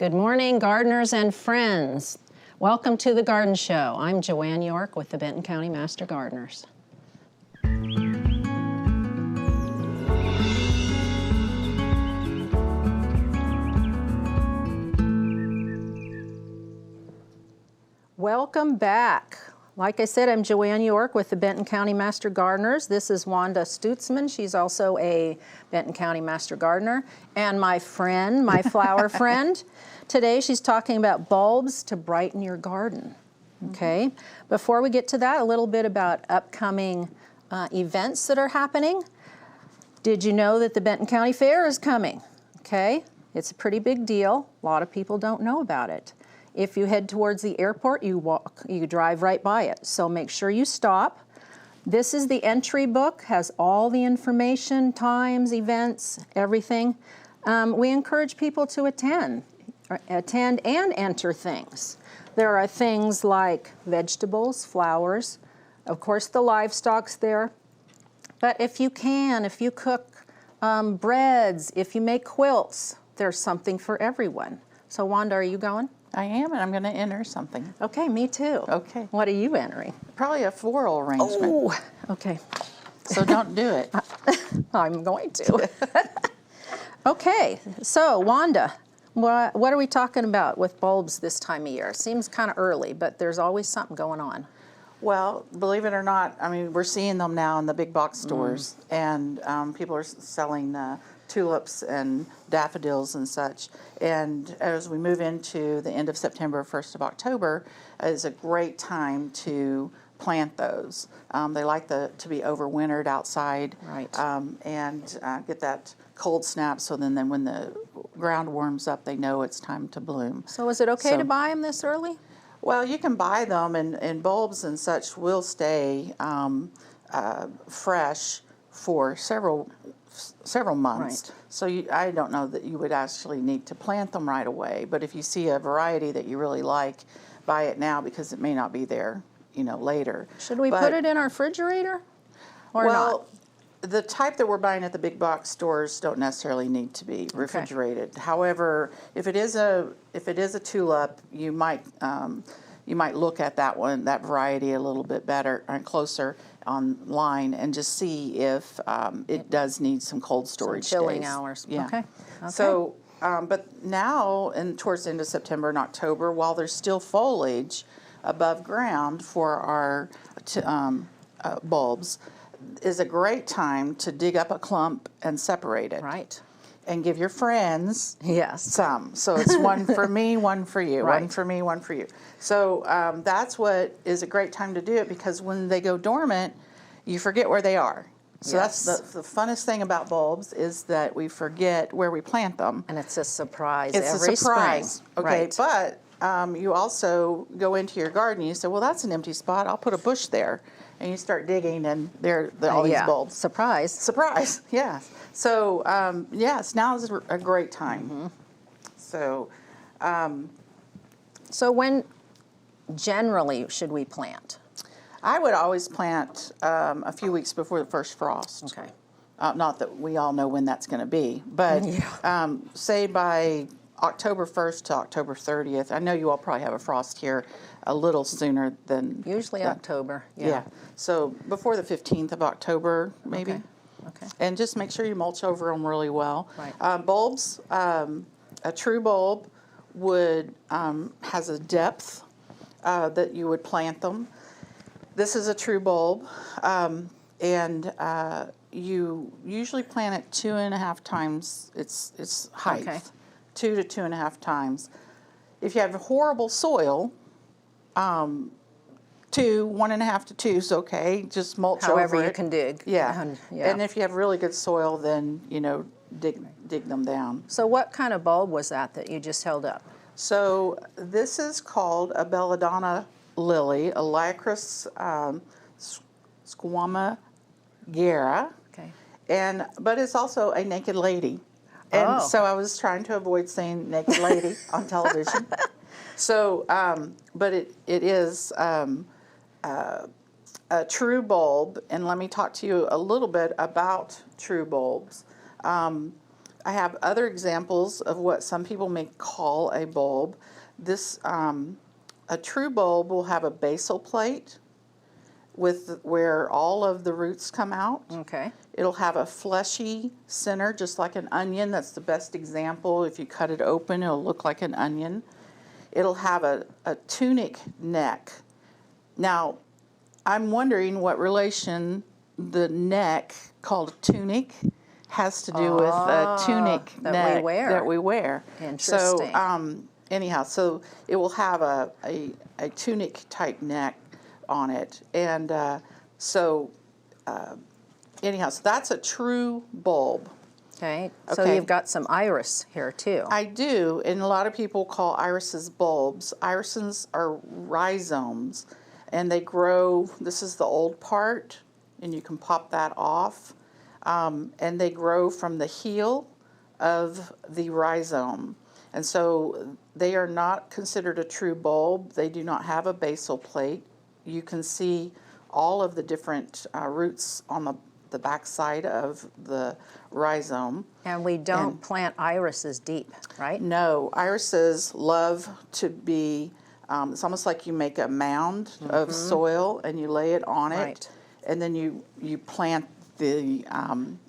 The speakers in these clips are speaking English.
Good morning, gardeners and friends. Welcome to the Garden Show. I'm Joanne York with the Benton County Master Gardeners. Welcome back. Like I said, I'm Joanne York with the Benton County Master Gardeners. This is Wanda Stutzman. She's also a Benton County Master Gardener. And my friend, my flower friend. Today she's talking about bulbs to brighten your garden. Okay. Before we get to that, a little bit about upcoming events that are happening. Did you know that the Benton County Fair is coming? Okay. It's a pretty big deal. A lot of people don't know about it. If you head towards the airport, you drive right by it. So make sure you stop. This is the entry book, has all the information, times, events, everything. We encourage people to attend and enter things. There are things like vegetables, flowers, of course the livestock's there. But if you cook breads, if you make quilts, there's something for everyone. So Wanda, are you going? I am, and I'm going to enter something. Okay, me too. Okay. What are you entering? Probably a floral arrangement. Oh, okay. So don't do it. I'm going to. Okay, so Wanda, what are we talking about with bulbs this time of year? Seems kind of early, but there's always something going on. Well, believe it or not, I mean, we're seeing them now in the big box stores, and people are selling tulips and daffodils and such. And as we move into the end of September, 1st of October, is a great time to plant those. They like to be overwintered outside, Right. And get that cold snap, so then when the ground warms up, they know it's time to bloom. So is it okay to buy them this early? Well, you can buy them, and bulbs and such will stay fresh for several months. Right. So I don't know that you would actually need to plant them right away. But if you see a variety that you really like, buy it now because it may not be there, later. Should we put it in our refrigerator or well, the type that we're buying at the big box stores don't necessarily need to be refrigerated. However, if it is a tulip, you might look at that variety a little bit better and closer online and just see if it does need some cold storage chilling days. hours? Yeah. Okay. So, but now and towards the end of September and October, while there's still foliage above ground for our bulbs, is a great time to dig up a clump and separate it. Right. And give your friends some. So it's one for me, one for you. Right. One for me, one for you. So that's what is a great time to do it, because when they go dormant, you forget where they are. So that's the funnest thing about bulbs, is that we forget where we plant them. And it's a surprise It's every a surprise. spring. Okay, Right. but you also go into your garden and you say, well, that's an empty spot. I'll put a bush there. And you start digging, and there are all these bulbs. Surprise. Surprise, yeah. So, yes, now is a great time. So, So when generally should we plant? I would always plant a few weeks before the first frost. Okay. Not that we all know when that's going to be, but say by October 1st to October 30th. I know you all probably have a frost here a little sooner than... Usually October, Yeah. So before the 15th of October, maybe. Okay. And just make sure you mulch over them really well. Right. Bulbs, a true bulb has a depth that you would plant them. This is a true bulb, and you usually plant it 2.5 times its height. Okay. 2 to 2.5 times. If you have horrible soil, 1.5 to 2 is okay. Just mulch over it. However you can dig. Yeah. Yeah. And if you have really good soil, then dig them down. So what kind of bulb was that you just held up? So this is called a belladonna lily, a Lycris squamigera, Okay. but it's also a naked lady. And so I was trying to avoid saying naked lady on television. So, but it is a true bulb, and let me talk to you a little bit about true bulbs. I have other examples of what some people may call a bulb. This, a true bulb will have a basal plate with where all of the roots come out. Okay. It'll have a fleshy center, just like an onion. That's the best example. If you cut it open, it'll look like an onion. It'll have a tunic neck. Now, I'm wondering what relation the neck, called tunic, has to do with a tunic neck that we wear. Interesting. So, anyhow, so it will have a tunic type neck on it. And anyhow, so that's a true bulb. Okay. So Okay. you've got some iris here too. I do, and a lot of people call irises bulbs. Irises are rhizomes, and they grow, this is the old part, and you can pop that off. And they grow from the heel of the rhizome. And so they are not considered a true bulb. They do not have a basal plate. You can see all of the different roots on the back side of the rhizome. And we don't plant irises deep, right? No, irises love to be, it's almost like you make a mound of soil and you lay it on it. Right. And then you plant the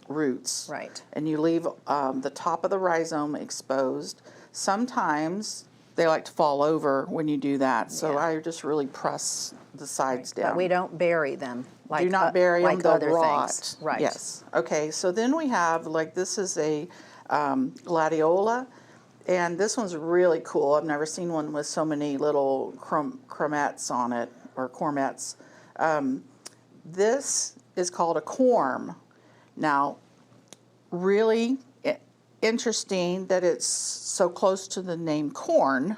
roots. Right. And you leave the top of the rhizome exposed. Sometimes they like to fall over when you do that, so Yeah. I just really press the sides down. But we don't bury them like Do not bury them, like they'll other rot. things. Right. Yes. Okay, so then we have, like, this is a gladiola, and this one's really cool. I've never seen one with so many little chromettes on it, or cormettes. This is called a corm. Now, really interesting that it's so close to the name corn,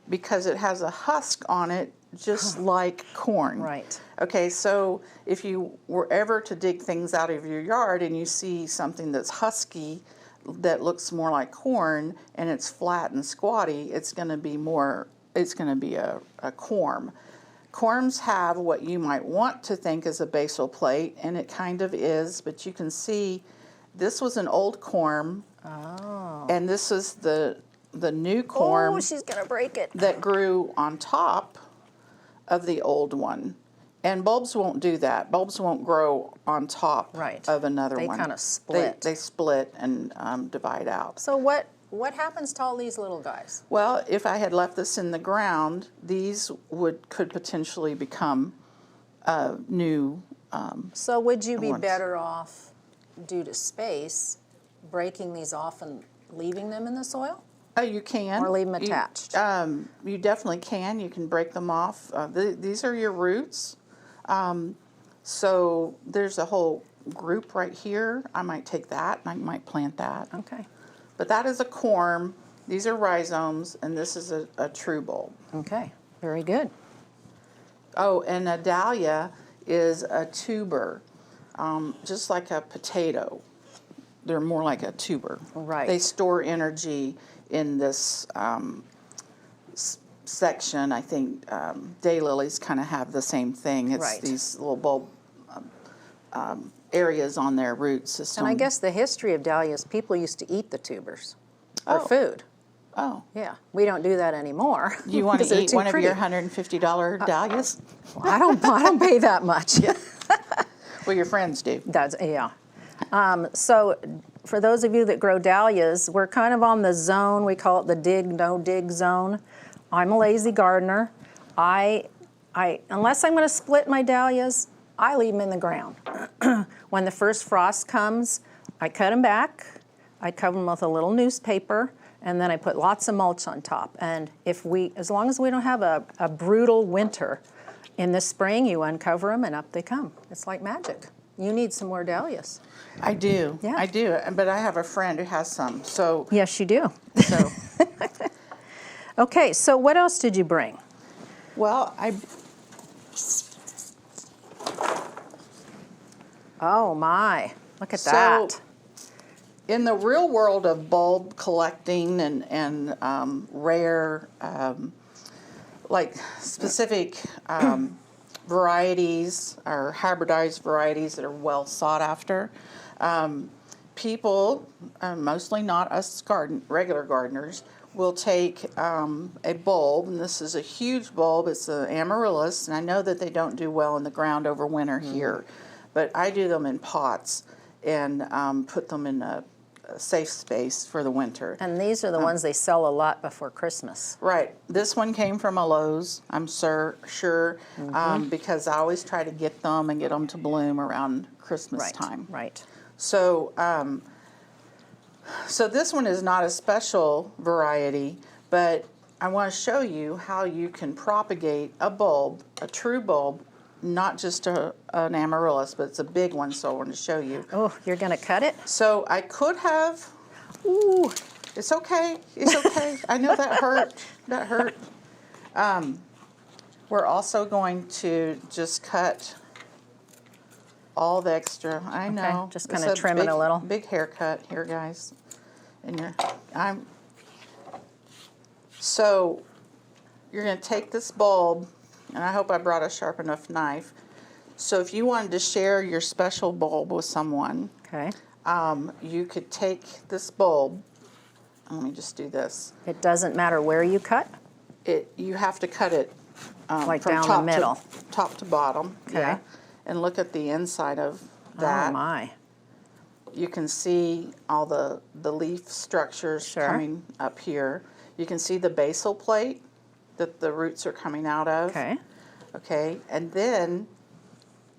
because it has a husk on it just like corn. Right. Okay, so if you were ever to dig things out of your yard and you see something that's husky that looks more like corn and it's flat and squatty, it's going to be a corm. Corms have what you might want to think is a basal plate, and it kind of is, but you can see this was an old corm. Oh. And this is the new corm Oh, she's gonna break it. that grew on top of the old one. And bulbs won't do that. Bulbs won't grow on top Right. of another They one. kinda split. They split and divide out. So what happens to all these little guys? Well, if I had left this in the ground, these could potentially become new. So would you be ones. better off, due to space, breaking these off and leaving them in the soil? Oh, you can. Or leave them attached? You definitely can. You can break them off. These are your roots. So there's a whole group right here. I might take that and I might plant that. Okay. But that is a corm. These are rhizomes, and this is a true bulb. Okay. Very good. Oh, and a dahlia is a tuber, just like a potato. They're more like a tuber. Right. They store energy in this section. I think daylilies kind of have the same thing. It's Right. these little bulb areas on their root system. And I guess the history of dahlias, people used to eat the tubers for Oh. food. Oh, Yeah, we don't do that anymore. you want because to they're eat too one pretty. of your $150 dahlias? I don't pay that much. Well, your friends do. That's, yeah. So for those of you that grow dahlias, we're kind of on the zone, we call it the dig, no dig zone. I'm a lazy gardener. Unless I'm going to split my dahlias, I leave them in the ground. When the first frost comes, I cut them back, I cover them with a little newspaper, and then I put lots of mulch on top. And as long as we don't have a brutal winter, in the spring you uncover them and up they come. It's like magic. You need some more dahlias. I do. Yeah. I do. But I have a friend who has some. So, Yes, you do. so Okay, so what else did you bring? well, Oh my, look at So- that. in the real world of bulb collecting and rare, like specific varieties or hybridized varieties that are well sought after, people, mostly not us regular gardeners, will take a bulb, and this is a huge bulb. It's an amaryllis, and I know that they don't do well in the ground over winter here, but I do them in pots and put them in a safe space for the winter. And these are the ones they sell a lot before Christmas. Right. This one came from a Lowe's, I'm sure, because I always try to get them and get them to bloom around Christmas time. Right. So, so this one is not a special variety, but I want to show you how you can propagate a bulb, a true bulb, not just an amaryllis, but it's a big one, so I want to show you. Oh, you're going to cut it? So I could have, ooh, it's okay, it's okay. I know that hurt, that hurt. We're also going to just cut all the extra, I know. Just kind of trim it a little. Big haircut here, guys. And so you're going to take this bulb, and I hope I brought a sharp enough knife. So if you wanted to share your special bulb with someone, Okay. you could take this bulb. Let me just do this. It doesn't matter where you cut? You have to cut it Like from down top the middle. top to bottom. Okay. Yeah. And look at the inside of that. Oh, my. You can see all the leaf structures Sure. coming up here. You can see the basal plate that the roots are coming out of. Okay. Okay, and then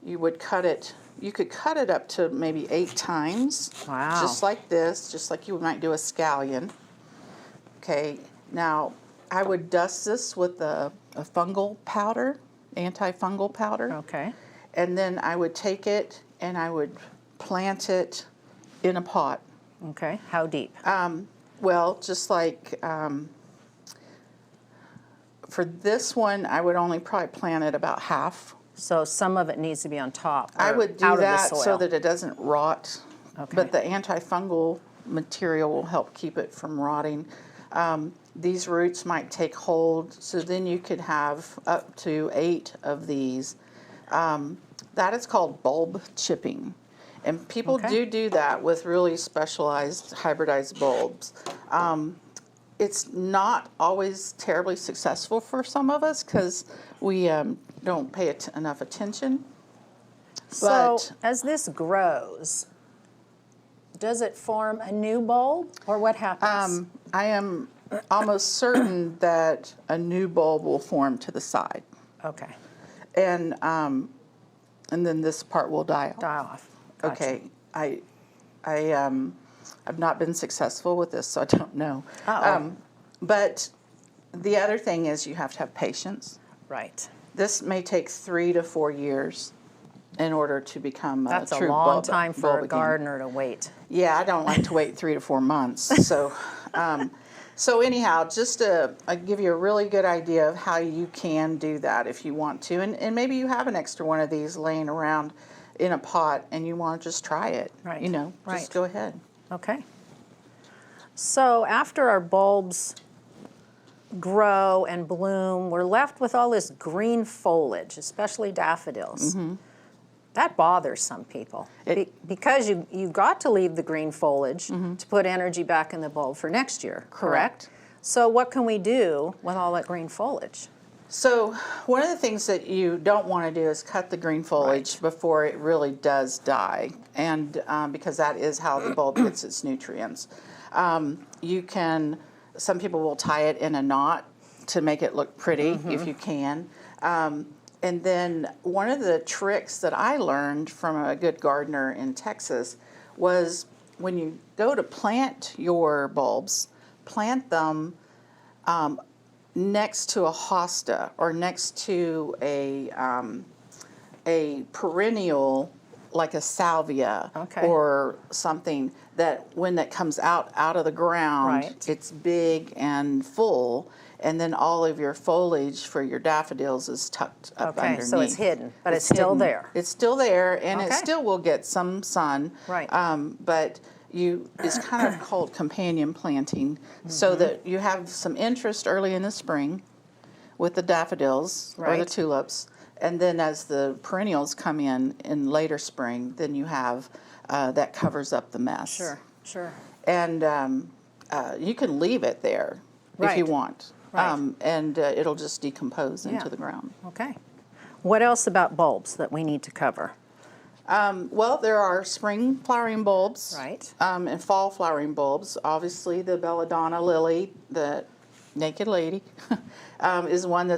you would cut it. You could cut it up to maybe 8 times. Wow. Just like this, just like you might do a scallion. Okay, now I would dust this with a fungal powder, antifungal powder. Okay. And then I would take it and I would plant it in a pot. Okay. How deep? Well, just like for this one, I would only probably plant it about half. So some of it needs to be on top. I or would do out of the that so soil. that it doesn't rot. Okay. But the antifungal material will help keep it from rotting. These roots might take hold, so then you could have up to 8 of these. That is called bulb chipping. And people Okay. do that with really specialized hybridized bulbs. It's not always terribly successful for some of us because we don't pay enough attention. So But as this grows, does it form a new bulb, or what happens? I am almost certain that a new bulb will form to the side, Okay. and then this part will die off. Die off. Gotcha. Okay, I've not been successful with this, so I don't know. Uh-oh. But the other thing is you have to have patience. Right. This may take 3 to 4 years in order to become That's a a true long bulb, time for bulb a again. gardener to wait. Yeah, I don't like to wait 3 to 4 months. So, so anyhow, just to give you a really good idea of how you can do that if you want to, and maybe you have an extra one of these laying around in a pot and you want to just try it. Right. You know, Right. just go ahead. Okay. So after our bulbs grow and bloom, we're left with all this green foliage, especially daffodils. That bothers some people because you got to leave the green foliage to put energy back in the bulb for next year, correct? So what can we do with all that green foliage? So one of the things that you don't want to do is cut the green foliage before it really does die, and because that is how the bulb gets its nutrients. You can, some people will tie it in a knot to make it look pretty if you can. And then one of the tricks that I learned from a good gardener in Texas was when you go to plant your bulbs, plant them next to a hosta or next to a perennial like a salvia or something that when that comes out of the ground, it's big and full. And then all of your foliage for your daffodils is tucked up underneath. So it's hidden, but it's still hidden. there. It's still there, and it still will get some sun. Right. But it's kind of called companion planting, so that you have some interest early in the spring with the daffodils or the tulips, And then as the perennials come in later spring, then you have that covers up the mess. Sure, sure. And you can leave it there if you Right. want. Right. And it'll just decompose into Yeah. the ground. Okay. What else about bulbs that we need to cover? Well, there are spring flowering bulbs, Right. And fall flowering bulbs. Obviously, the belladonna lily, the naked lady, is one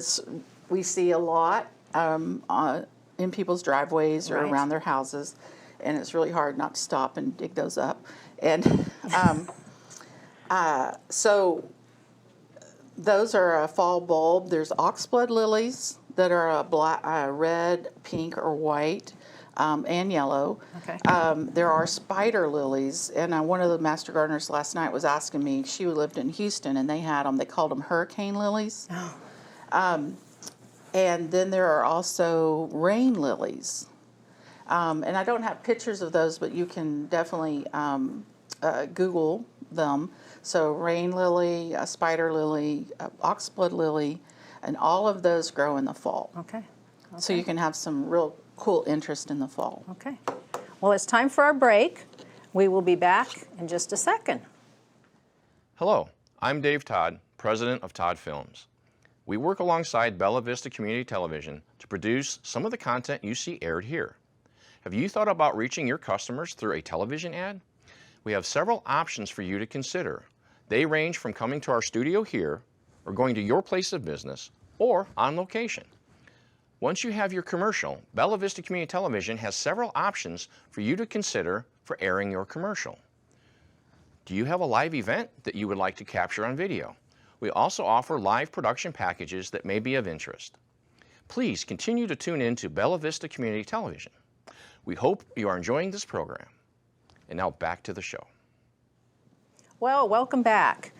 we see a lot in people's driveways or Right. around their houses, and it's really hard not to stop and dig those up. And so those are a fall bulb. There's oxblood lilies that are a black, red, pink, or white. And yellow. Okay. There are spider lilies, and one of the master gardeners last night was asking me. She lived in Houston, and they had them. They called them hurricane lilies. Oh. And then there are also rain lilies, and I don't have pictures of those, but you can definitely Google them. So rain lily, spider lily, oxblood lily, and all of those grow in the fall. Okay. So you can have some real cool interest in the fall. Okay. Well, it's time for our break. We will be back in just a second. Hello, I'm Dave Todd, president of Todd Films. We work alongside Bella Vista Community Television to produce some of the content you see aired here. Have you thought about reaching your customers through a television ad? We have several options for you to consider. They range from coming to our studio here, or going to your place of business, or on location. Once you have your commercial, Bella Vista Community Television has several options for you to consider for airing your commercial. Do you have a live event that you would like to capture on video? We also offer live production packages that may be of interest. Please continue to tune in to Bella Vista Community Television. We hope you are enjoying this program. And now back to the show. Well, welcome back.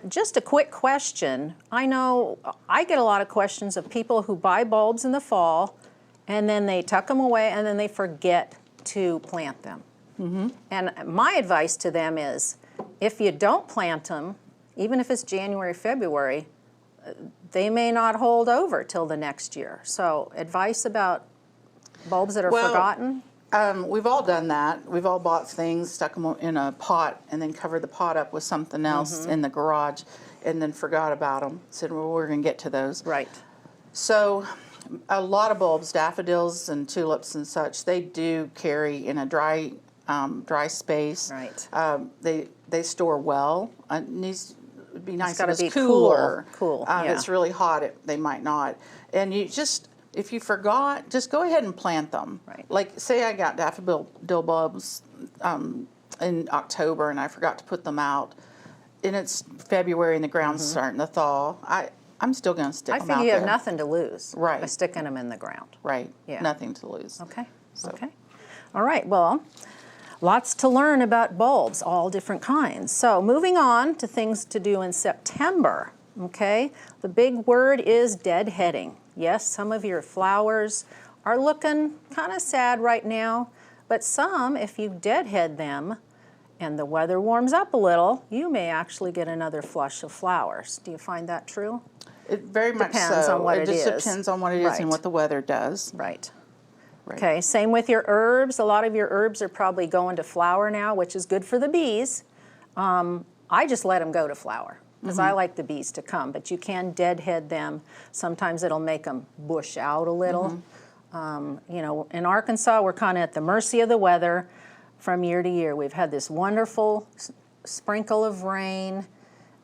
Just a quick question. I know I get a lot of questions of people who buy bulbs in the fall and then they tuck them away and then they forget to plant them. Mm-hmm. And my advice to them is if you don't plant them, even if it's January, February, they may not hold over till the next year. So advice about bulbs that are forgotten? We've all done that. We've all bought things, stuck them in a pot, and then covered the pot up with something else in the garage, and then forgot about them. Said, well, we're going to get to those. Right. So a lot of bulbs, daffodils and tulips and such, they do carry in a dry space. Right. They store well. It needs to be nice. It's gotta if be it's cooler. Cool. If it's really hot, they might not. And you just, if you forgot, just go ahead and plant them. Right. Like, say I got daffodil bulbs in October and I forgot to put them out, and it's February and the ground's starting to thaw. I'm still going to stick them out there. I think you have nothing to lose Right. by sticking them in the ground. Right. Yeah. Nothing to lose. Okay. So. Okay. All right. Well, lots to learn about bulbs, all different kinds. So moving on to things to do in September. Okay. The big word is deadheading. Yes, some of your flowers are looking kind of sad right now, but some, if you deadhead them and the weather warms up a little, you may actually get another flush of flowers. Do you find that true? It very much Depends so. on what it just is. depends on what it is Right. and what the weather does. Right. Right. Okay, same with your herbs. A lot of your herbs are probably going to flower now, which is good for the bees. I just let them go to flower because I like the bees to come, but you can deadhead them. Sometimes it'll make them bush out a little. You know, in Arkansas, we're kind of at the mercy of the weather from year to year. We've had this wonderful sprinkle of rain,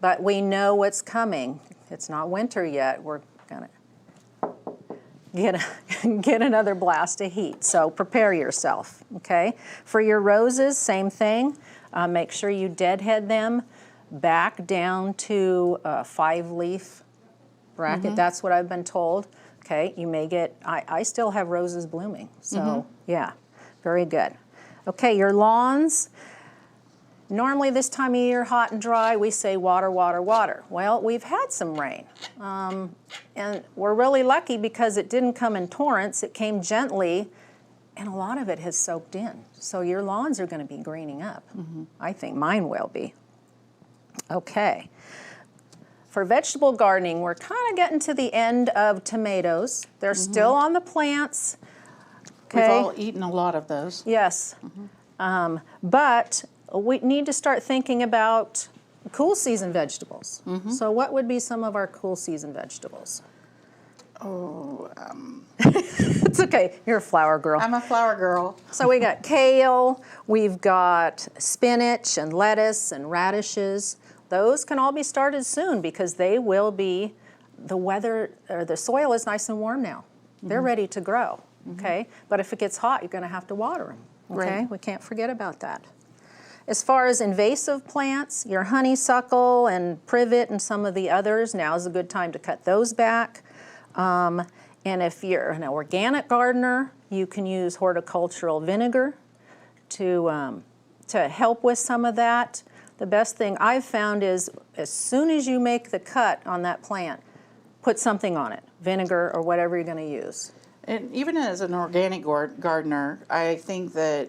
but we know what's coming. It's not winter yet. We're gonna get another blast of heat. So prepare yourself, okay? For your roses, same thing. Make sure you deadhead them back down to a 5-leaf bracket. That's what I've been told. Okay, you may get, I still have roses blooming. So yeah, very good. Okay, your lawns. Normally this time of year, hot and dry, we say water, water, water. Well, we've had some rain. And we're really lucky because it didn't come in torrents, it came gently, and a lot of it has soaked in. So your lawns are going to be greening up. I think mine will be. Okay. For vegetable gardening, we're kind of getting to the end of tomatoes. They're still on the plants. We've Okay. all eaten a lot of those. Yes. But we need to start thinking about cool season vegetables. So what would be some of our cool season vegetables? Oh, It's okay. You're a flower girl. I'm a flower girl. So we got kale, we've got spinach and lettuce and radishes. Those can all be started soon because they will be, the weather, or the soil is nice and warm now. They're ready to grow, okay? But if it gets hot, you're gonna have to water them, okay? Right. We can't forget about that. As far as invasive plants, your honeysuckle and privet and some of the others, now is a good time to cut those back. And if you're an organic gardener, you can use horticultural vinegar to help with some of that. The best thing I've found is as soon as you make the cut on that plant, put something on it, vinegar or whatever you're going to use. And even as an organic gardener, I think that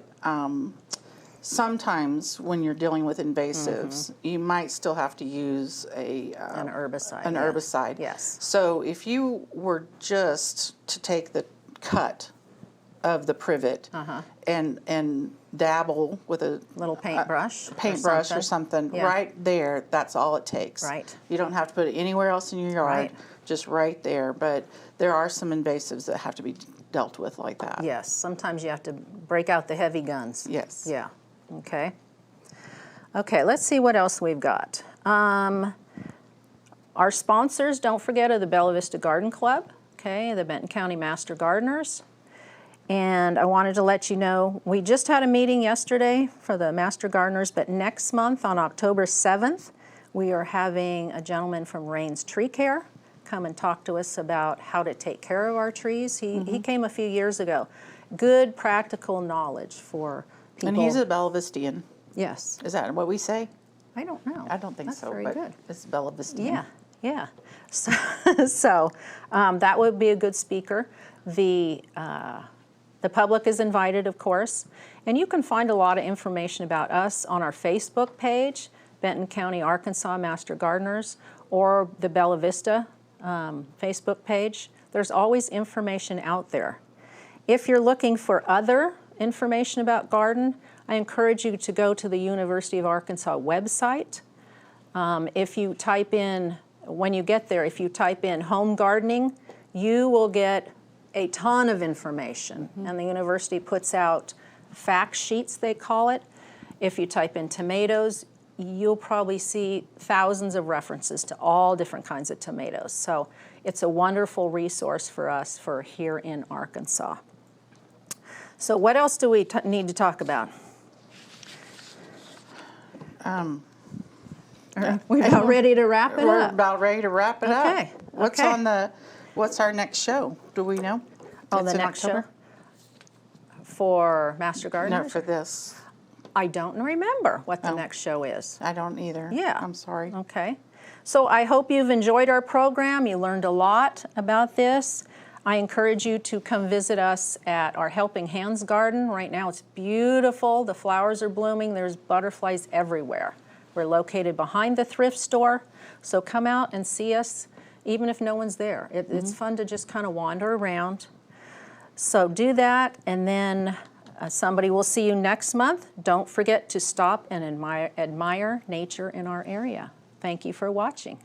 sometimes when you're dealing with invasives, you might still have to use An herbicide. An yeah. herbicide. Yes. So if you were just to take the cut of the privet and dabble with a Little paintbrush. or something Yeah. right there, that's all it takes. Right. You don't have to put it anywhere else in your yard, Right. just right there. But there are some invasives that have to be dealt with like that. Yes, sometimes you have to break out the heavy guns. Yes. Yeah, okay. Okay, let's see what else we've got. Our sponsors, don't forget, are the Bella Vista Garden Club, okay, the Benton County Master Gardeners. And I wanted to let you know, we just had a meeting yesterday for the Master Gardeners, but next month on October 7th, we are having a gentleman from Rains Tree Care come and talk to us about how to take care of our trees. He came a few years ago. Good practical knowledge for people. And he's a Bella Vistian. Yes. Is that what we say? I don't know. I don't think That's so, very but good. it's Bella Vistian. Yeah, yeah. So that would be a good speaker. The public is invited, of course, and you can find a lot of information about us on our Facebook page, Benton County, Arkansas Master Gardeners, or the Bella Vista Facebook page. There's always information out there. If you're looking for other information about garden, I encourage you to go to the University of Arkansas website. If you type in, when you get there, if you type in home gardening, you will get a ton of information. And the university puts out fact sheets, they call it. If you type in tomatoes, you'll probably see thousands of references to all different kinds of tomatoes. So it's a wonderful resource for us for here in Arkansas. So what else do we need to talk about? We're about ready to wrap it We're up. about ready to wrap it Okay, up. okay. What's our next show? Do we know? Oh, It's the in next October? show? For Master No, Gardeners? for this. I don't remember what the Oh. next show is. I don't either. Yeah. I'm sorry. Okay. So I hope you've enjoyed our program. You learned a lot about this. I encourage you to come visit us at our Helping Hands garden. Right now it's beautiful. The flowers are blooming. There's butterflies everywhere. We're located behind the thrift store. So come out and see us, even if no one's there. It's fun to just kind of wander around. So do that, and then somebody will see you next month. Don't forget to stop and admire nature in our area. Thank you for watching.